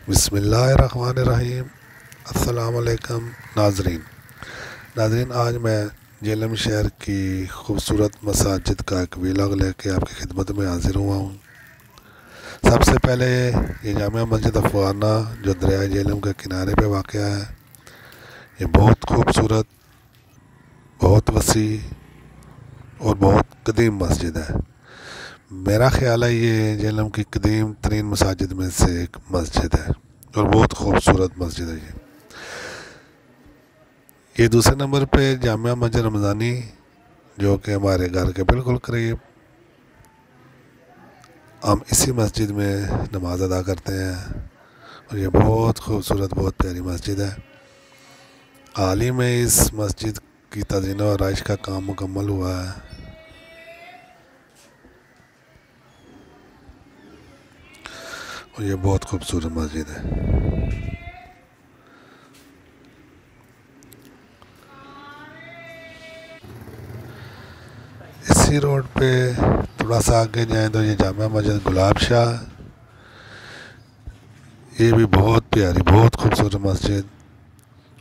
बिस्मिल्लाहिर्रहमानिर्रहीम। अस्सलामुअलैकुम नाजरीन, आज मैं जेलम शहर की खूबसूरत मसाजिद का एक वीलॉग लेके आपकी खिदमत में हाजिर हुआ हूँ। सबसे पहले ये जामिया मस्जिद अफवाना जो दरिया जेलम के किनारे पे वाक़ है, ये बहुत खूबसूरत, बहुत वसी और बहुत कदीम मस्जिद है। मेरा ख्याल है ये जेलम की कदीम तरीन मसाजिद में से एक मस्जिद है और बहुत खूबसूरत मस्जिद है ये दूसरे नंबर पे जामिया मस्जिद रमज़ानी, जो कि हमारे घर के बिल्कुल करीब, हम इसी मस्जिद में नमाज अदा करते हैं और ये बहुत खूबसूरत, बहुत प्यारी मस्जिद है। हाल ही में इस मस्जिद की तज़ीन और आराइश का काम मुकम्मल हुआ है और ये बहुत खूबसूरत मस्जिद है। इसी रोड पे थोड़ा सा आगे जाएं तो ये जामिया मस्जिद गुलाब शाह, ये भी बहुत प्यारी, बहुत खूबसूरत मस्जिद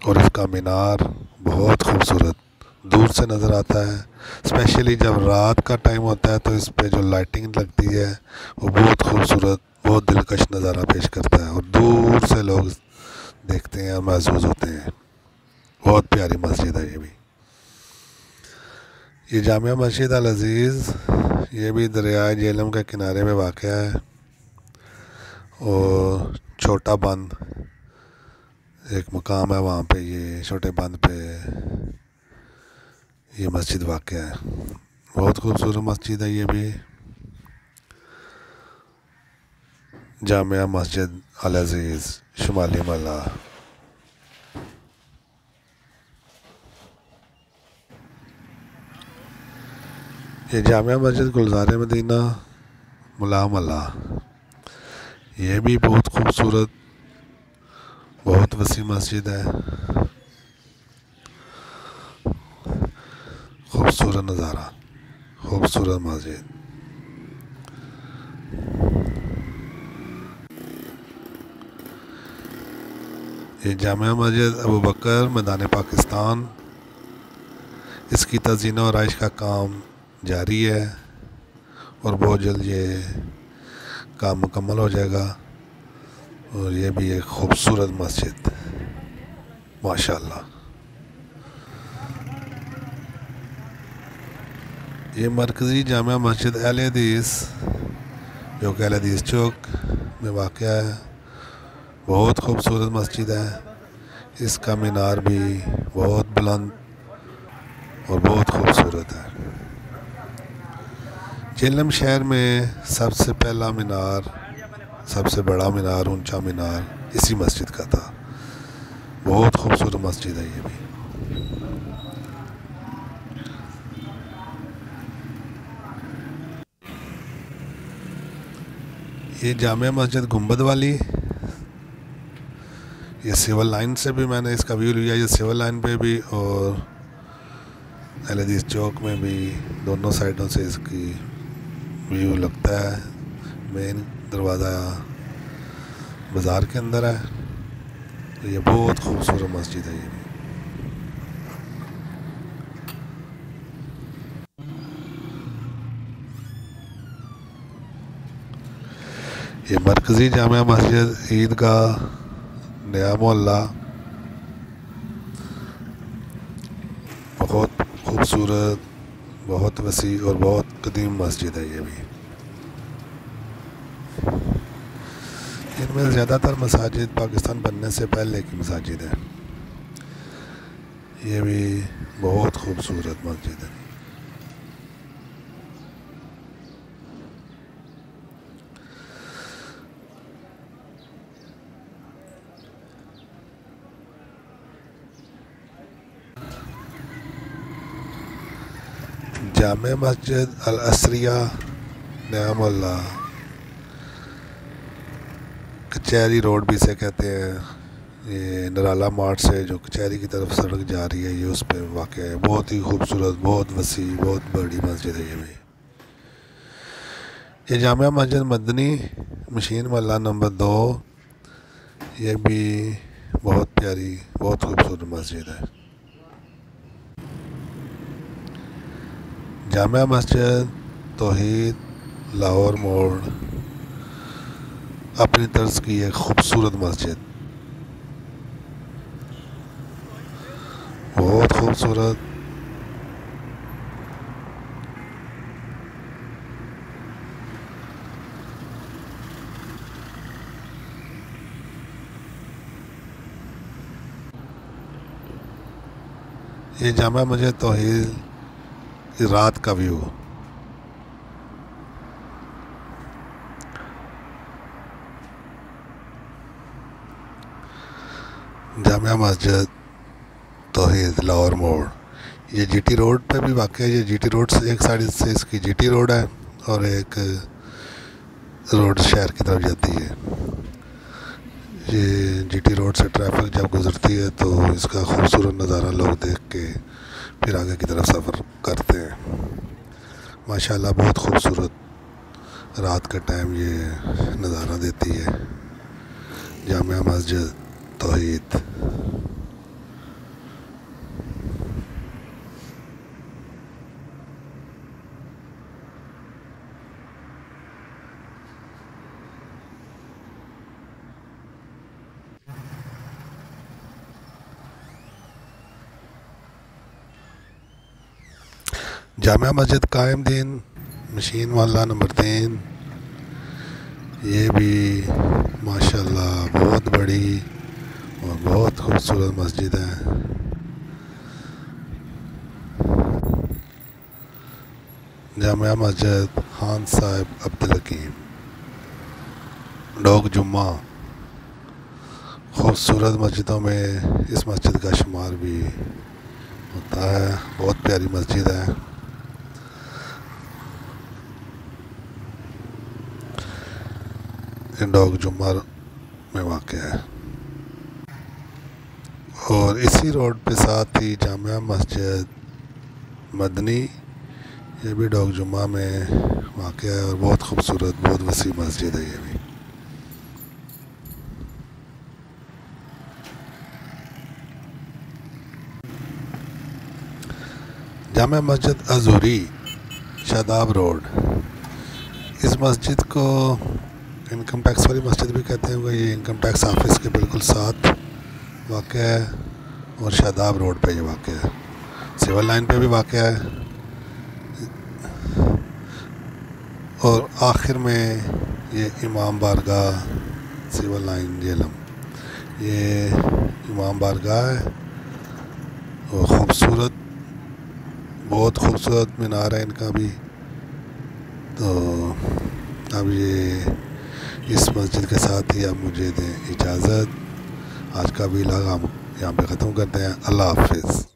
और इसका मीनार बहुत खूबसूरत दूर से नज़र आता है। स्पेशली जब रात का टाइम होता है तो इस पे जो लाइटिंग लगती है वो बहुत खूबसूरत, बहुत दिलकश नज़ारा पेश करता है और दूर से लोग देखते हैं और महसूस होते हैं। बहुत प्यारी मस्जिद है ये भी। ये जामिया मस्जिद अल अज़ीज़, ये भी दरियाए जेलम के किनारे में वाक़ है और छोटा बंद एक मकाम है, वहाँ पे ये छोटे बंद पे ये मस्जिद वाक़ है। बहुत खूबसूरत मस्जिद है ये भी, जामिया मस्जिद अल अज़ीज़ शुमाली मल्ला। ये जामिया मस्जिद गुलज़ार मदीना मुला मल्ला, ये भी बहुत खूबसूरत, बहुत वसी मस्जिद है। खूबसूरत नज़ारा, खूबसूरत मस्जिद। ये जामिया मस्जिद अबू बकर मैदान पाकिस्तान, इसकी तज़ीन और आराइश का काम जारी है और बहुत जल्द ये काम मुकम्मल हो जाएगा और ये भी एक खूबसूरत मस्जिद माशाअल्लाह। ये मरकज़ी जामिया मस्जिद अहले हदीस, जो कि अहले हदीस चौक में वाक़ है, बहुत खूबसूरत मस्जिद है। इसका मीनार भी बहुत बुलंद और बहुत खूबसूरत है। जेलम शहर में सबसे पहला मीनार, सबसे बड़ा मीनार, ऊंचा मीनार इसी मस्जिद का था। बहुत खूबसूरत मस्जिद है ये भी। ये जामिया मस्जिद गुंबद वाली, ये सिविल लाइन से भी मैंने इसका व्यू लिया। ये सिविल लाइन पे भी और अहले हदीस चौक में भी, दोनों साइडों से इसकी व्यू लगता है। मेन दरवाज़ा बाज़ार के अंदर है। तो ये बहुत खूबसूरत मस्जिद है ये भी। ये मरकज़ी जामिया मस्जिद ईदगाह नया मोहल्ला, बहुत खूबसूरत, बहुत वसी और बहुत कदीम मस्जिद है ये भी। इनमें ज़्यादातर मसाजिद पाकिस्तान बनने से पहले की मसाजिद है। ये भी बहुत खूबसूरत मस्जिद है। जामे मस्जिद अल असरिया नया मोहल्ला, कचहरी रोड भी से कहते हैं। ये नराला मार्ट से जो कचहरी की तरफ सड़क जा रही है, ये उस पर वाक़ है। बहुत ही खूबसूरत, बहुत वसी, बहुत बड़ी मस्जिद है ये भी। ये जामिया मस्जिद मदनी मशीन मोहल्ला नंबर 2, ये भी बहुत प्यारी, बहुत खूबसूरत मस्जिद है। जामिया मस्जिद तौहीद लाहौर मोड़ अपनी तर्ज की एक खूबसूरत मस्जिद, बहुत खूबसूरत। ये जामिया मस्जिद तौहीद की रात का व्यू। जामिया मस्जिद तौहीद लाहौर मोड़, ये जीटी रोड पे भी वाक़ है। ये जीटी रोड से एक साइड से इसकी जीटी रोड है और एक रोड शहर की तरफ जाती है। ये जीटी रोड से ट्रैफिक जब गुज़रती है तो इसका खूबसूरत नज़ारा लोग देख के फिर आगे की तरफ सफ़र करते हैं। माशाल्लाह बहुत खूबसूरत रात का टाइम ये नज़ारा देती है जामिया मस्जिद तौहीद। जामिया मस्जिद कायम दीन मशीन वाला नंबर 3, ये भी माशाल्लाह बहुत बड़ी और बहुत खूबसूरत मस्जिद है। जामिया मस्जिद खान साहब अब्दुल हकीम डोग जुम्मा, खूबसूरत मस्जिदों में इस मस्जिद का शुमार भी होता है। बहुत प्यारी मस्जिद है। डोग जुम्मा में वाक़ है और इसी रोड पे साथ ही जामिया मस्जिद मदनी, ये भी डोग जुम्मा में वाक़ है और बहुत खूबसूरत, बहुत वसी मस्जिद है ये भी। जामिया मस्जिद अजूरी शादाब रोड, इस मस्जिद को इनकम टैक्स वाली मस्जिद भी कहते हैं। ये इनकम टैक्स ऑफिस के बिल्कुल साथ वाक़ है और शादाब रोड पे ये वाक़ है। सिविल लाइन पे भी वाक़ है और आखिर में ये इमाम बारगाह सिविल लाइन जेलम, ये इमाम बारगाह है और ख़ूबसूरत, बहुत खूबसूरत मीनार है इनका भी। तो अब ये इस मस्जिद के साथ ही अब मुझे दें इजाज़त। आज का व्लॉग हम यहाँ पे ख़त्म करते हैं। अल्लाह हाफ़िज़।